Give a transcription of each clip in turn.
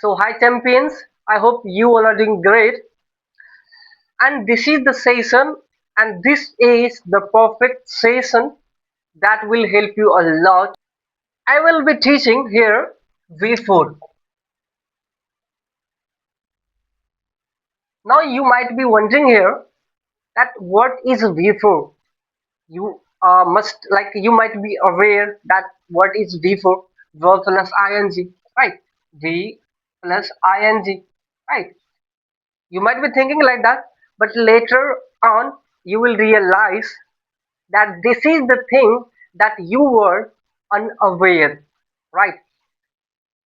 So, hi champions, I hope you all are doing great. And this is the session, and this is the perfect session that will help you a lot. I will be teaching here V4. Now, you might be wondering here that what is V4? You you might be aware that what is V4? Verb plus ing, right? V plus ing, right? You might be thinking like that, but later on you will realize that this is the thing that you were unaware, right?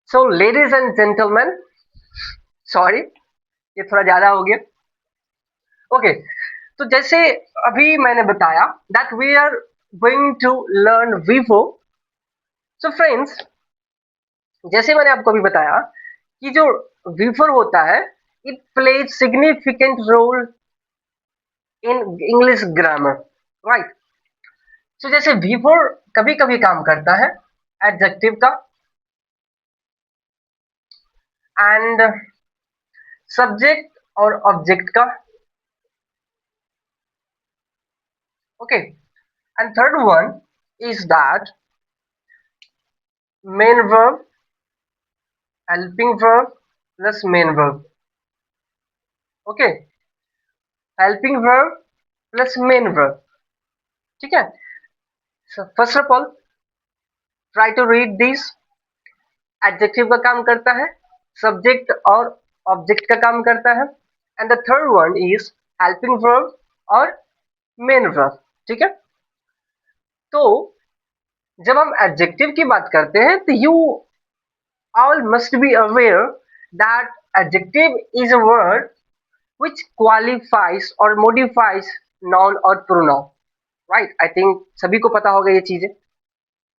So, ladies and gentlemen, sorry, ये थोड़ा ज्यादा हो गया. Okay, तो जैसे अभी मैंने बताया that we are going to learn Vivo. So friends, जैसे मैंने आपको अभी बताया कि जो V4 होता है, it plays significant role in English grammar, right? So जैसे V4 कभी कभी काम करता है एडजेक्टिव का एंड सब्जेक्ट और ऑब्जेक्ट का. Okay, and third one is that main verb, helping verb plus main verb. Okay, helping verb plus main verb. ठीक है. So first of all try to read this. Adjective का काम करता है, subject और object का काम करता है, and the third one is helping verb और मेन वर्ब. ठीक है. तो जब हम एडजेक्टिव की बात करते हैं तो you all must be aware that adjective is a word which qualifies or modifies noun or pronoun. Right? I think सभी को पता होगा ये चीजें.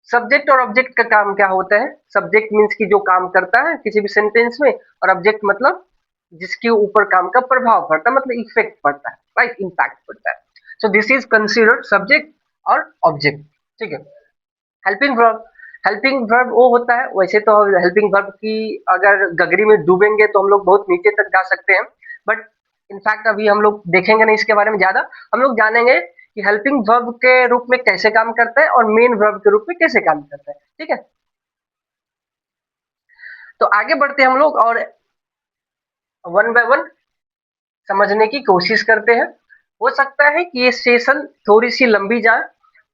सब्जेक्ट और ऑब्जेक्ट का काम क्या होता है? सब्जेक्ट मीन्स की जो काम करता है किसी भी सेंटेंस में, और ऑब्जेक्ट मतलब जिसके ऊपर काम का प्रभाव पड़ता है, मतलब इफेक्ट पड़ता है, राइट, इम्पैक्ट पड़ता है. So this is considered subject और ऑब्जेक्ट. ठीक है. हेल्पिंग वर्ब, हेल्पिंग वर्ब वो होता है, वैसे तो हेल्पिंग वर्ब की अगर गगरी में डूबेंगे तो हम लोग बहुत नीचे तक जा सकते हैं, बट इनफैक्ट अभी हम लोग देखेंगे नहीं इसके बारे में ज्यादा. हम लोग जानेंगे कि हेल्पिंग वर्ब के रूप में कैसे काम करता है और मेन वर्ब के रूप में कैसे काम करता है. ठीक है. तो आगे बढ़ते हैं हम लोग और वन बाय वन समझने की कोशिश करते हैं. हो सकता है कि ये सेशन थोड़ी सी लंबी जाए,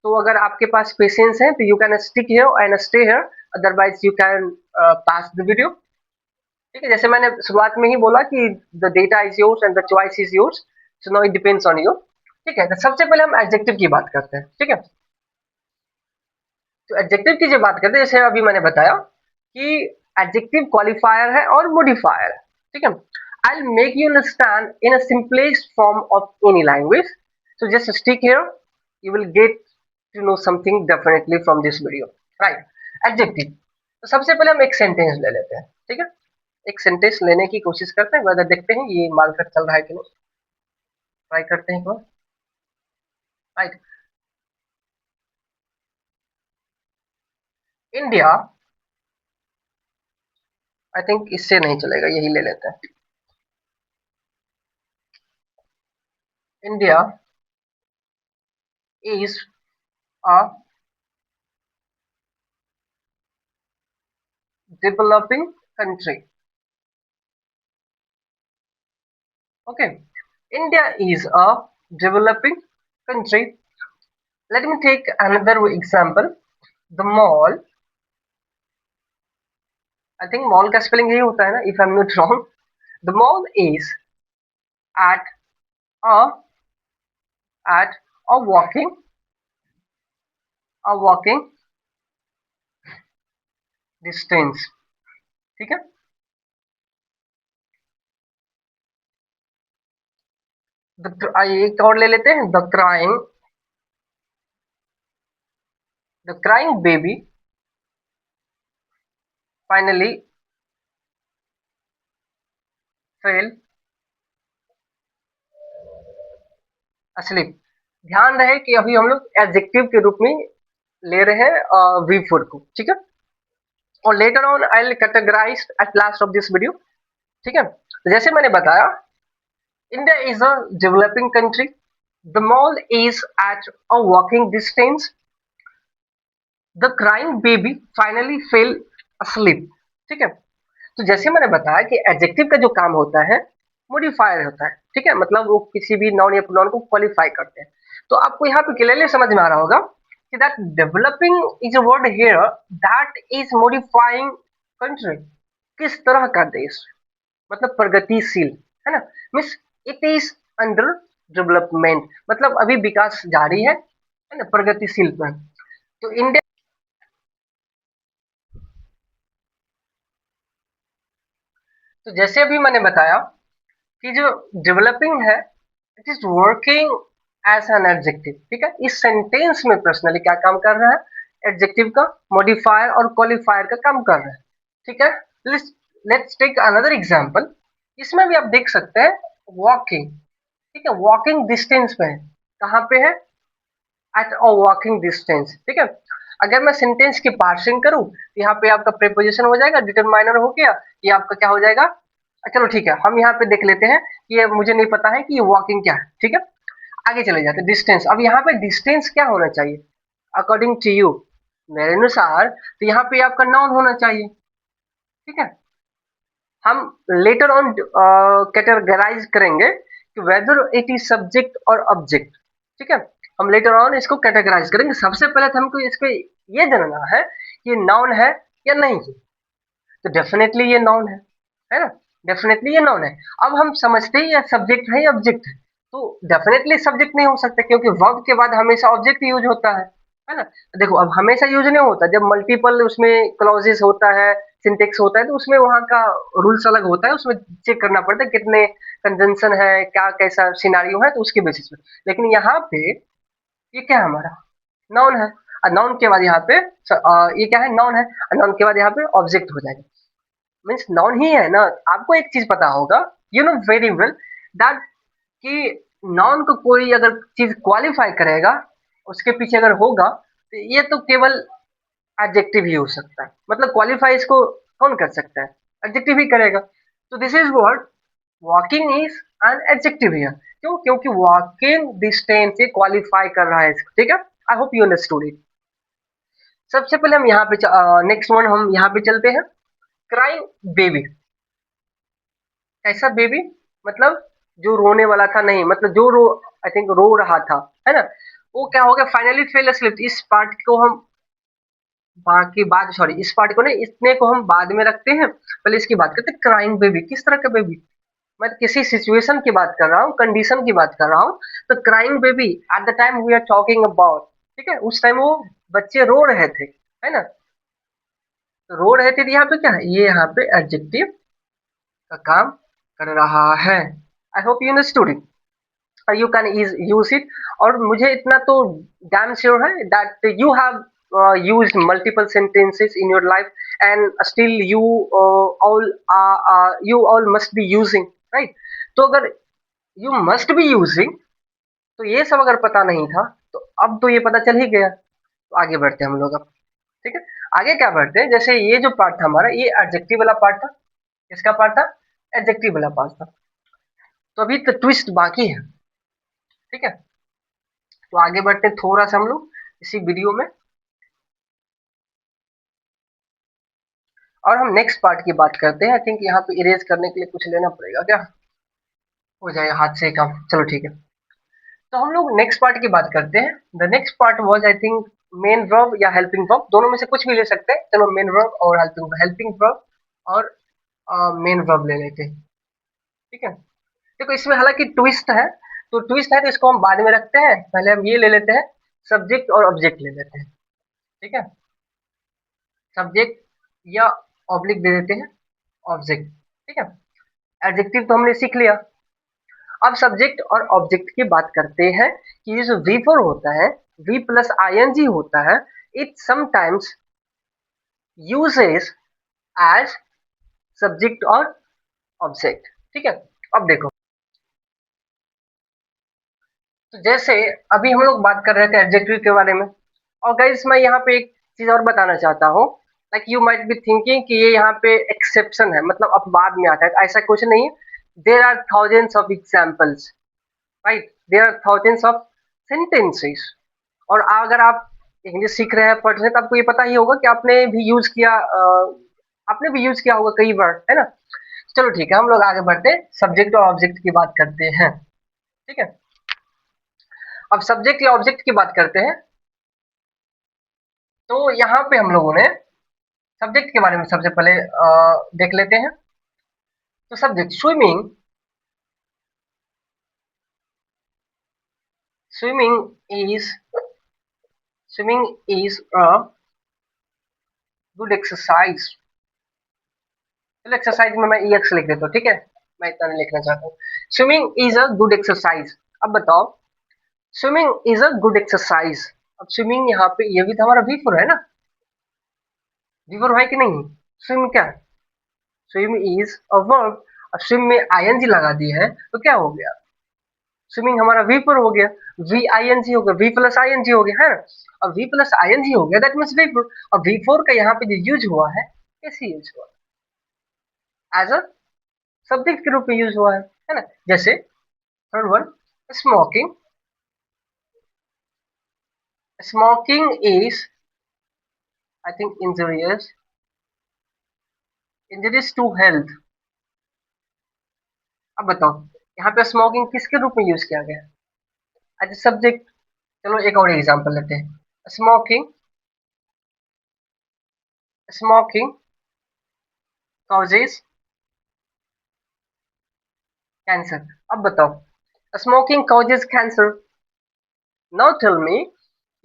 तो अगर आपके पास पेशेंस है तो you can stick here and stay here, otherwise you can pass the video. ठीक है. जैसे मैंने शुरुआत में ही बोला कि the data is yours and the choice is yours, so now it depends on you. ठीक है. तो सबसे पहले हम एडजेक्टिव की बात करते हैं. ठीक है. तो एडजेक्टिव की जो बात करते हैं, जैसे अभी मैंने बताया कि एडजेक्टिव क्वालिफायर है और मॉडिफायर है. ठीक है. I'll make you understand in a simplest form of any language. So just stick here. You will get to know something definitely from this video. Right? Adjective. तो सबसे पहले हम एक सेंटेंस ले लेते हैं. ठीक है. एक सेंटेंस लेने की कोशिश करते हैं, वैसे देखते हैं ये मार्कर चल रहा है कि नहीं. ट्राई करते हैं एक बार. राइट. इंडिया, आई थिंक इससे नहीं चलेगा, यही ले लेते हैं. India is a developing country. Okay, India is a developing country. Let me take another example. The mall. I think mall का spelling यही होता है ना, if I'm not wrong. The mall is at a at a walking distance. ठीक है. एक और ले लेते हैं. The crying baby finally fell asleep. ध्यान रहे कि अभी हम लोग एडजेक्टिव के रूप में ले रहे हैं V4 को. ठीक है. और later on I will categorise at last of this video. ठीक है, तो जैसे मैंने बताया, India is a developing country, the mall is at a walking distance, the crying baby finally fell asleep। ठीक है, तो जैसे मैंने बताया कि एडजेक्टिव का जो काम होता है मॉडिफायर होता है। ठीक है, मतलब वो किसी भी नाउन या प्रोनाउन को क्वालिफाई करते हैं। तो आपको यहाँ पे क्लियरली समझ में आ रहा होगा कि that developing is a word here that is modifying country. किस तरह का देश, मतलब प्रगतिशील, है ना। Means it is under development, मतलब अभी विकास जारी है ना, प्रगतिशील पर। तो इंडिया, तो जैसे अभी मैंने बताया कि जो डेवलपिंग है it is working as an adjective. ठीक है, इस सेंटेंस में पर्सनली क्या काम कर रहा है, एडजेक्टिव का मॉडिफायर और क्वालिफायर का काम कर रहा है। ठीक है, लेट्स टेक अनदर एग्जांपल। इसमें भी आप देख सकते हैं वॉकिंग। ठीक है, वॉकिंग डिस्टेंस पे है, कहाँ पे है, एट अ वॉकिंग डिस्टेंस। ठीक है, अगर मैं सेंटेंस की पार्सिंग करूं तो यहाँ पे आपका प्रीपोजिशन हो जाएगा, डिटरमाइनर हो गया, ये आपका क्या हो जाएगा। चलो ठीक है, हम यहाँ पे देख लेते हैं, ये मुझे नहीं पता है कि ये वॉकिंग क्या है। ठीक है, आगे चले जाते हैं, डिस्टेंस। अब यहाँ पे डिस्टेंस क्या होना चाहिए अकॉर्डिंग टू यू, मेरे अनुसार तो यहाँ पे आपका नाउन होना चाहिए। ठीक है, हम लेटर ऑन कैटेगराइज करेंगे कि वेदर इट इज सब्जेक्ट और ऑब्जेक्ट। ठीक है, हम लेटर ऑन इसको कैटेगराइज करेंगे। सबसे पहले तो हमको इसको ये जानना है कि नाउन है या नहीं। तो डेफिनेटली ये नाउन है ना, डेफिनेटली ये नाउन है। अब हम समझते हैं ये सब्जेक्ट है या ऑब्जेक्ट है, तो डेफिनेटली सब्जेक्ट नहीं हो सकता, क्योंकि वर्ब के बाद हमेशा ऑब्जेक्ट यूज होता है ना। देखो, अब हमेशा यूज नहीं होता, जब मल्टीपल उसमें क्लॉजेस होता है, सिंटेक्स होता है, तो उसमें वहाँ का रूल्स अलग होता है, उसमें चेक करना पड़ता है कितने कंजंक्शन है, क्या कैसा सिनारियो है, तो उसके बेसिस पे। लेकिन यहाँ पे ये क्या है हमारा, नाउन है। और नाउन के बाद यहाँ पे ये क्या है, नाउन है, और नाउन के बाद यहाँ पे ऑब्जेक्ट हो जाएगा। मीन्स नाउन ही है ना। आपको एक चीज पता होगा, you know very well that, कि नाउन को कोई अगर चीज क्वालिफाई करेगा, उसके पीछे अगर होगा, तो ये तो केवल एडजेक्टिव ही हो सकता है। मतलब क्वालिफाई इसको कौन कर सकता है, एडजेक्टिव ही करेगा। तो this is word walking is an adjective here. क्यों, क्योंकि वॉकिंग डिस्टेंस से क्वालिफाई कर रहा है इसको। ठीक है, I hope you understood it. सबसे पहले हम यहाँ पे नेक्स्ट वन हम यहाँ पे चलते हैं, क्राइंग बेबी। कैसा बेबी, मतलब जो रोने वाला था, नहीं मतलब जो रो, आई थिंक रो रहा था, है ना। वो क्या हो गया, फाइनली फेल asleep। इस पार्ट को हम बाकी बाद, सॉरी इस पार्ट को नहीं, इतने को हम बाद में रखते हैं, पहले इसकी बात करते हैं। क्राइंग बेबी किस तरह का बेबी, मैं किसी सिचुएशन की बात कर रहा हूँ, कंडीशन की बात कर रहा हूँ। तो crying baby at the time we are talking about, ठीक है, उस टाइम वो बच्चे रो रहे थे, है ना। तो रो रहे थे, तो यहाँ पे क्या है, ये यहाँ पे एडजेक्टिव का काम कर रहा है। I hope you understood it, you can use it. और मुझे इतना तो डैम श्योर है that you have used multiple sentences in your life, and still you all must be using, right? तो अगर you must be using, तो ये सब अगर पता नहीं था, तो अब तो ये पता चल ही गया। तो आगे बढ़ते हैं हम लोग अब। ठीक है, आगे क्या बढ़ते हैं, जैसे ये जो पार्ट था हमारा, ये एडजेक्टिव वाला पार्ट था। किसका पार्ट था, एडजेक्टिव वाला पार्ट था। तो अभी तो ट्विस्ट बाकी है। ठीक है, तो आगे बढ़ते हैं थोड़ा सा हम लोग इसी वीडियो में, और हम नेक्स्ट पार्ट की बात करते हैं। आई थिंक यहाँ पे इरेज करने के लिए कुछ लेना पड़ेगा क्या, हो जाएगा हाथ से काम, चलो ठीक है। तो हम लोग नेक्स्ट पार्ट की बात करते हैं। The next part was I think main verb या हेल्पिंग वर्ब, दोनों में से कुछ भी ले सकते हैं। चलो मेन वर्ब और हेल्पिंग वर्ब और मेन वर्ब ले लेते हैं। ठीक है, देखो इसमें हालांकि ट्विस्ट है, तो ट्विस्ट है तो इसको हम बाद में रखते हैं, पहले हम ये ले लेते हैं, सब्जेक्ट और ऑब्जेक्ट ले लेते हैं। ठीक है, सब्जेक्ट या ऑब्लिक दे देते हैं ऑब्जेक्ट। ठीक है, एडजेक्टिव तो हमने सीख लिया। अब सब्जेक्ट और ऑब्जेक्ट की बात करते हैं कि ये जो वी फोर होता है, वी प्लस आईएनजी होता है, it sometimes uses as subject और ऑब्जेक्ट। ठीक है, अब देखो, तो जैसे अभी हम लोग बात कर रहे थे एडजेक्टिव के बारे में, और गाइस मैं यहाँ पे एक चीज और बताना चाहता हूँ like you might be thinking कि ये यहाँ पे एक्सेप्शन है, मतलब अपवाद में आता है, ऐसा कुछ नहीं है। There are thousands of examples, right, there are thousands of sentences. और अगर आप इंग्लिश सीख रहे हैं, पढ़ रहे हैं, तो आपको ये पता ही होगा कि आपने भी यूज किया, आपने भी यूज किया होगा कई बार, है ना। चलो ठीक है, हम लोग आगे बढ़ते हैं, सब्जेक्ट और ऑब्जेक्ट की बात करते हैं। ठीक है, अब सब्जेक्ट या ऑब्जेक्ट की बात करते हैं। तो यहाँ पे हम लोगों ने सब्जेक्ट के बारे में सबसे पहले देख लेते हैं। तो subject swimming, swimming is swimming is a good exercise. चलो एक्सरसाइज में मैं EX लिख देता हूँ, ठीक है, मैं इतना नहीं लिखना चाहता हूँ। Swimming is a good exercise. अब बताओ, swimming is a good exercise. अब स्विमिंग यहाँ पे ये भी तो हमारा V4 है ना, V4 है कि नहीं। स्विम क्या है, स्विम इज अ वर्ब। अब स्विम में ING लगा दी है तो क्या हो गया, स्विमिंग हमारा V4 हो गया, VING हो गया, V प्लस ING हो गया, है ना। अब V प्लस ING हो गया, दैट मीन्स V4। अब V4 का यहाँ पे जो यूज हुआ है, कैसे यूज हुआ, एज अ सब्जेक्ट के रूप में यूज हुआ है ना। जैसे third one, smoking, smoking is I think injurious, injurious to health. अब बताओ, यहाँ पे स्मोकिंग किसके रूप में यूज किया गया, एज ए सब्जेक्ट। चलो एक और एग्जांपल लेते हैं, स्मोकिंग, स्मोकिंग कॉजेज कैंसर। अब बताओ, smoking causes cancer. Now tell me,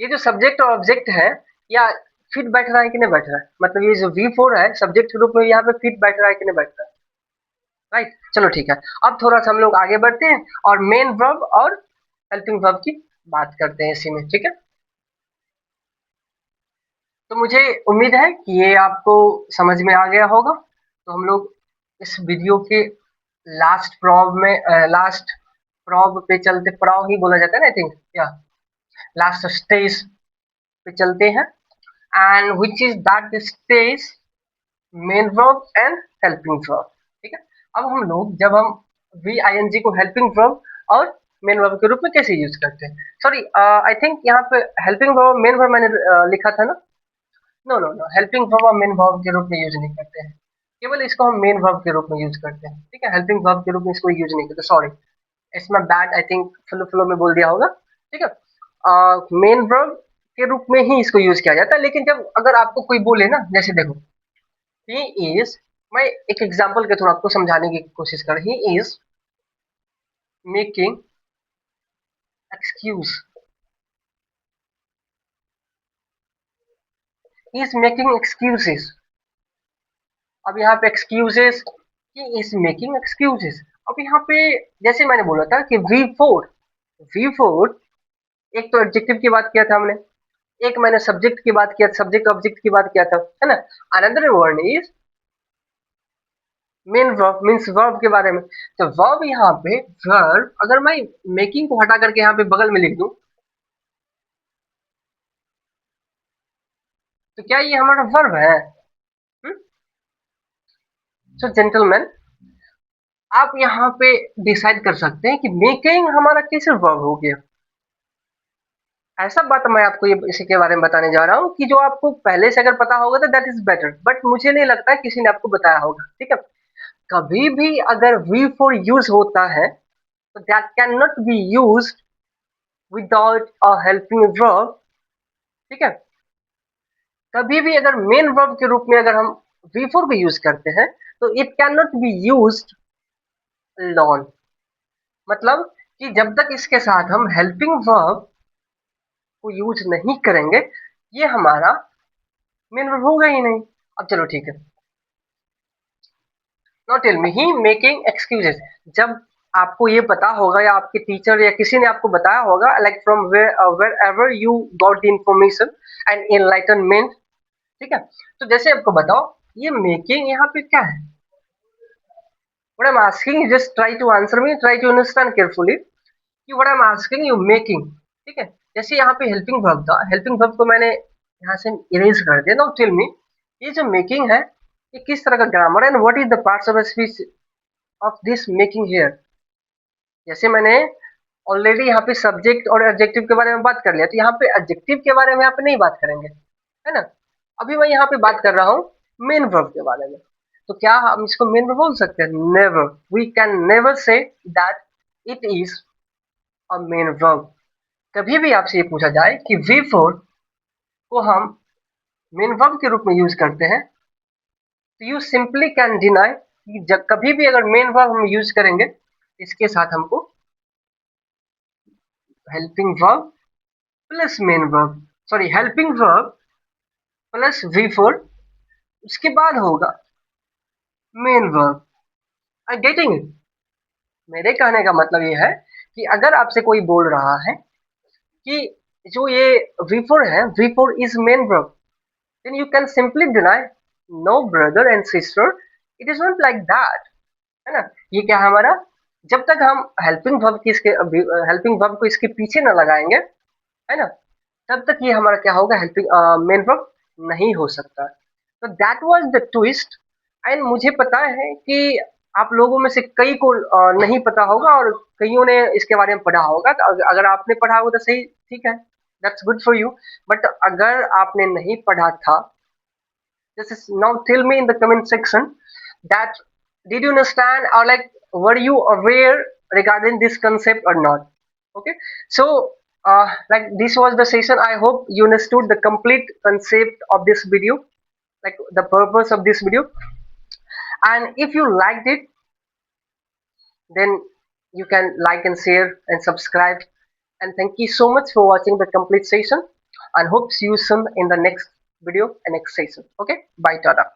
ये जो सब्जेक्ट और ऑब्जेक्ट है, या फिट बैठ रहा है कि नहीं बैठ रहा है, मतलब ये जो V4 है सब्जेक्ट के रूप में, यहाँ पे फिट बैठ रहा है कि नहीं बैठ रहा है, राइट। चलो ठीक है, अब थोड़ा सा हम लोग आगे बढ़ते हैं और मेन वर्ब और हेल्पिंग वर्ब की बात करते हैं इसी में, ठीक है। तो मुझे उम्मीद है कि ये आपको समझ में आ गया होगा। तो हम लोग इस वीडियो के लास्ट प्रॉब में, लास्ट प्रॉब पे चलते, प्रॉब ही बोला जाता है ना आई थिंक, या लास्ट स्टेज पे चलते हैं, and which is that stage, main verb and helping verb. ठीक है, अब हम लोग जब हम VING को हेल्पिंग वर्ब और मेन वर्ब के रूप में कैसे यूज करते हैं, सॉरी आई थिंक यहाँ पे हेल्पिंग वर्ब मेन वर्ब मैंने लिखा था ना। No no no, helping verb और मेन वर्ब के रूप में यूज नहीं करते हैं, केवल इसको हम मेन वर्ब के रूप में यूज करते हैं, ठीक है। हेल्पिंग वर्ब के रूप में इसको यूज नहीं करते, सॉरी, इसमें bad I think flow flow में बोल दिया होगा, ठीक है। मेन वर्ब के रूप में ही इसको यूज किया जाता है, लेकिन जब अगर आपको कोई बोले ना, जैसे देखो, ही इज, मैं एक एग्जांपल के थ्रू आपको समझाने की कोशिश कर, he is making excuse, he is making excuses. अब यहाँ पे excuses, he is making excuses. अब यहाँ पे जैसे मैंने बोला था कि V4 एक तो एडजेक्टिव की बात किया था हमने, एक मैंने सब्जेक्ट की बात किया, सब्जेक्ट ऑब्जेक्ट की बात किया था, है ना। Another word is main verb, means verb के बारे में। तो वर्ब यहाँ पे, वर्ब अगर मैं मेकिंग को हटा करके यहाँ पे बगल में लिख दूं, तो क्या ये हमारा वर्ब है। सो जेंटलमैन, आप यहाँ पे डिसाइड कर सकते हैं कि मेकिंग हमारा कैसे वर्ब हो गया। ऐसा बात मैं आपको ये इसी के बारे में बताने जा रहा हूँ कि जो आपको पहले से अगर पता होगा तो दैट इज बेटर, बट मुझे नहीं लगता किसी ने आपको बताया होगा, ठीक है। कभी भी अगर V4 यूज होता है, तो that can not be use without a helping verb, ठीक है। कभी भी अगर मेन वर्ब के रूप में अगर हम V4 को यूज करते हैं, तो it can not be use lawn, मतलब कि जब तक इसके साथ हम हेल्पिंग वर्ब को यूज नहीं करेंगे, ये हमारा मेन वर्ब होगा ही नहीं। अब चलो ठीक है, नाउ टेल मी, ही मेकिंग एक्सक्यूजेस। जब आपको ये पता होगा या आपके टीचर या किसी ने आपको बताया होगा, like from wherever you got the information and enlightenment, ठीक है। तो जैसे आपको बताओ, ये मेकिंग यहाँ पे क्या है, what I'm asking you, just try to answer me, try to understand carefully कि what I'm asking you making, ठीक है। जैसे यहाँ पे हेल्पिंग वर्ब था, हेल्पिंग वर्ब को मैंने यहाँ से इरेज कर दिया। नाउ टेल मी, ये जो मेकिंग है ये किस तरह का ग्रामर है and what is the parts of speech of this making here. जैसे मैंने ऑलरेडी यहाँ पे सब्जेक्ट और एडजेक्टिव के बारे में बात कर लिया, तो यहाँ पे एडजेक्टिव के बारे में यहाँ पे नहीं बात करेंगे, है ना। अभी मैं यहाँ पे बात कर रहा हूँ मेन वर्ब के बारे में। तो क्या हम इसको मेन वर्ब बोल सकते हैं? Never, we can never say that it is a main verb. कभी भी आपसे ये पूछा जाए कि वी फोर को हम मेन वर्ब के रूप में यूज करते हैं, तो यू सिंपली कैन डिनाई कि जब कभी भी अगर मेन वर्ब हम यूज करेंगे, इसके साथ हमको helping verb plus main verb, sorry helping verb plus V four, उसके बाद होगा main verb. I getting it? मेरे कहने का मतलब ये है कि अगर आपसे कोई बोल रहा है कि जो ये V4 है, V4 is main verb, then you can simply deny, no brother and sister, it is not like that, है ना। ये क्या है हमारा, जब तक हम हेल्पिंग वर्ब की इसके हेल्पिंग वर्ब को इसके पीछे न लगाएंगे, है ना, तब तक ये हमारा क्या होगा, हेल्पिंग मेन वर्ब नहीं हो सकता। तो that was the twist. And मुझे पता है कि आप लोगों में से कई को नहीं पता होगा और कईयों ने इसके बारे में पढ़ा होगा। तो अगर आपने पढ़ा होगा तो सही, ठीक है, that's good for you. But अगर आपने नहीं पढ़ा था, just now tell me in the comment section that did you understand or like were you aware regarding this concept or not. Okay, so like this was the session. I hope you understood the complete concept of this video, like the purpose of this video. And if you liked it, then you can like and share and subscribe. And thank you so much for watching the complete session, and hope see you soon in the next video and next session. Okay, bye, tada.